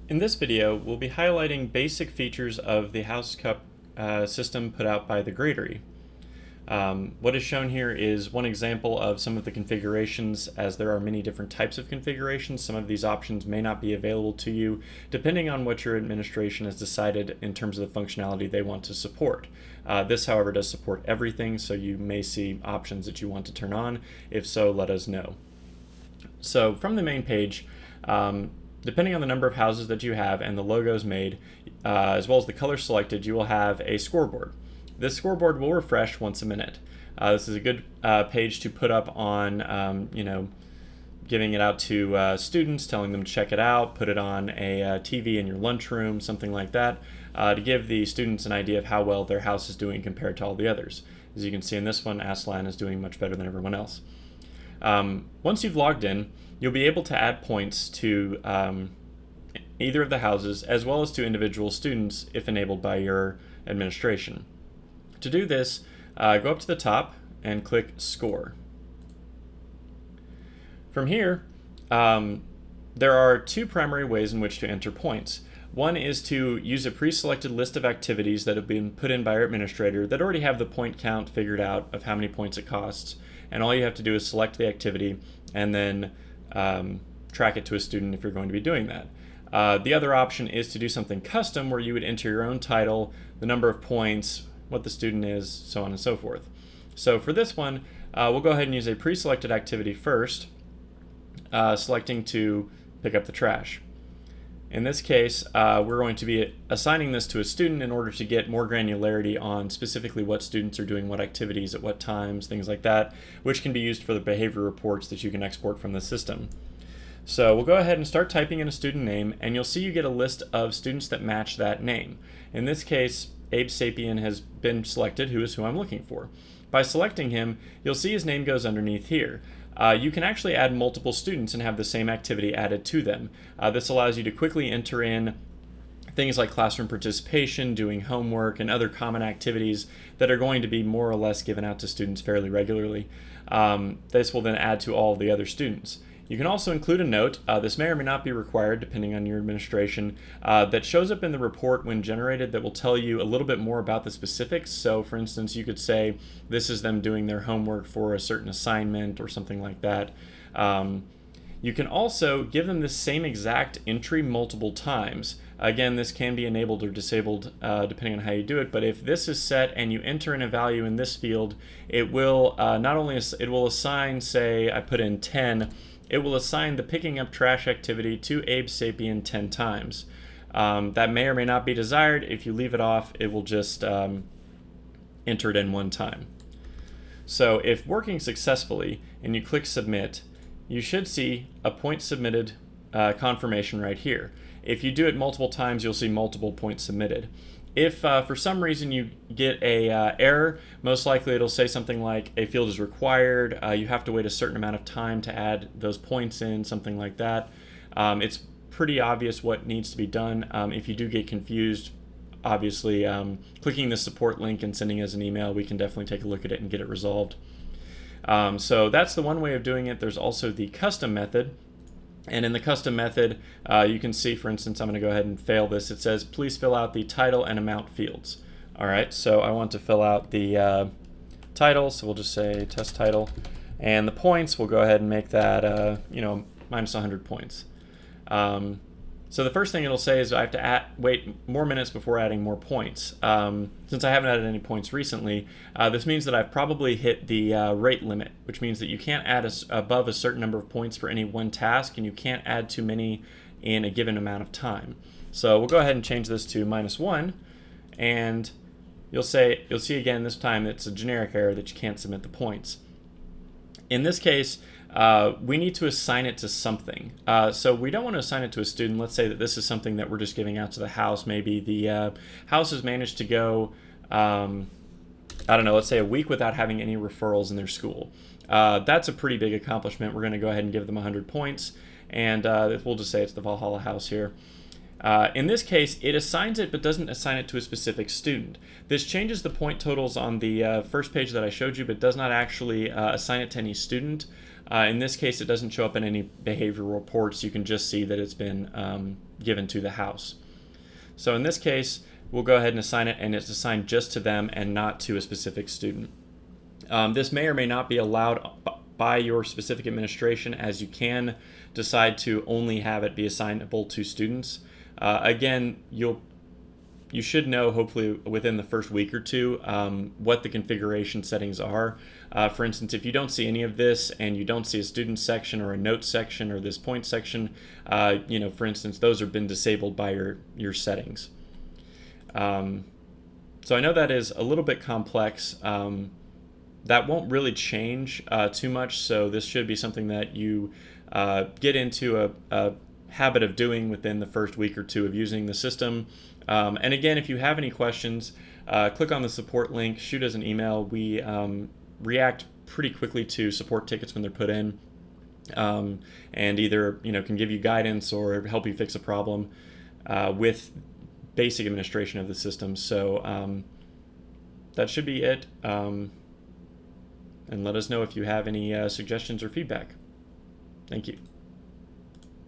In this video, we'll be highlighting basic features of the House Cup system put out by the Gradery. What is shown here is one example of some of the configurations, as there are many different types of configurations. Some of these options may not be available to you, depending on what your administration has decided in terms of the functionality they want to support. This, however, does support everything, so you may see options that you want to turn on. If so, let us know. So from the main page, depending on the number of houses that you have and the logos made, as well as the color selected, you will have a scoreboard. This scoreboard will refresh once a minute. This is a good page to put up on, giving it out to students, telling them to check it out, put it on a TV in your lunchroom, something like that, to give the students an idea of how well their house is doing compared to all the others. As you can see in this one, Aslan is doing much better than everyone else. Once you've logged in, you'll be able to add points to either of the houses as well as to individual students if enabled by your administration. To do this, go up to the top and click Score. From here, there are two primary ways in which to enter points. One is to use a pre-selected list of activities that have been put in by your administrator that already have the point count figured out of how many points it costs, and all you have to do is select the activity and then track it to a student if you're going to be doing that. The other option is to do something custom where you would enter your own title, the number of points, what the student is, so on and so forth. So for this one, we'll go ahead and use a pre-selected activity first, selecting to pick up the trash. In this case, we're going to be assigning this to a student in order to get more granularity on specifically what students are doing, what activities, at what times, things like that, which can be used for the behavior reports that you can export from the system. So we'll go ahead and start typing in a student name, and you'll see you get a list of students that match that name. In this case, Abe Sapien has been selected, who is who I'm looking for. By selecting him, you'll see his name goes underneath here. You can actually add multiple students and have the same activity added to them. This allows you to quickly enter in things like classroom participation, doing homework, and other common activities that are going to be more or less given out to students fairly regularly. This will then add to all of the other students. You can also include a note, this may or may not be required depending on your administration, that shows up in the report when generated that will tell you a little bit more about the specifics. So for instance, you could say this is them doing their homework for a certain assignment or something like that. You can also give them the same exact entry multiple times. Again, this can be enabled or disabled depending on how you do it, but if this is set and you enter in a value in this field, it will it will assign, say I put in 10, it will assign the picking up trash activity to Abe Sapien 10 times. That may or may not be desired. If you leave it off, it will just enter it in one time. So if working successfully and you click Submit, you should see a point submitted confirmation right here. If you do it multiple times, you'll see multiple points submitted. If for some reason you get a error, most likely it'll say something like a field is required, you have to wait a certain amount of time to add those points in, something like that. It's pretty obvious what needs to be done. If you do get confused, obviously clicking the support link and sending us an email, we can definitely take a look at it and get it resolved. So that's the one way of doing it. There's also the custom method. And in the custom method, you can see, for instance, I'm going to go ahead and fail this. It says, please fill out the title and amount fields. All right, so I want to fill out the title, so we'll just say test title. And the points, we'll go ahead and make that, minus 100 points. So the first thing it'll say is I have to wait more minutes before adding more points. Since I haven't added any points recently, this means that I've probably hit the rate limit, which means that you can't add above a certain number of points for any one task, and you can't add too many in a given amount of time. So we'll go ahead and change this to -1, and you'll see again this time it's a generic error that you can't submit the points. In this case, we need to assign it to something. So we don't want to assign it to a student. Let's say that this is something that we're just giving out to the house. Maybe the house has managed to go, let's say a week without having any referrals in their school. That's a pretty big accomplishment. We're going to go ahead and give them 100 points, and we'll just say it's the Valhalla house here. In this case, it assigns it but doesn't assign it to a specific student. This changes the point totals on the first page that I showed you, but does not actually assign it to any student. In this case, it doesn't show up in any behavior reports. You can just see that it's been given to the house. So in this case, we'll go ahead and assign it, and it's assigned just to them and not to a specific student. This may or may not be allowed by your specific administration, as you can decide to only have it be assignable to students. Again, you should know, hopefully within the first week or two, what the configuration settings are. For instance, if you don't see any of this and you don't see a student section or a notes section or this point section, for instance, those have been disabled by your settings. So I know that is a little bit complex. That won't really change too much, so this should be something that you get into a habit of doing within the first week or two of using the system. And again, if you have any questions, click on the support link, shoot us an email. We react pretty quickly to support tickets when they're put in, and either can give you guidance or help you fix a problem with basic administration of the system. So that should be it. And let us know if you have any suggestions or feedback. Thank you.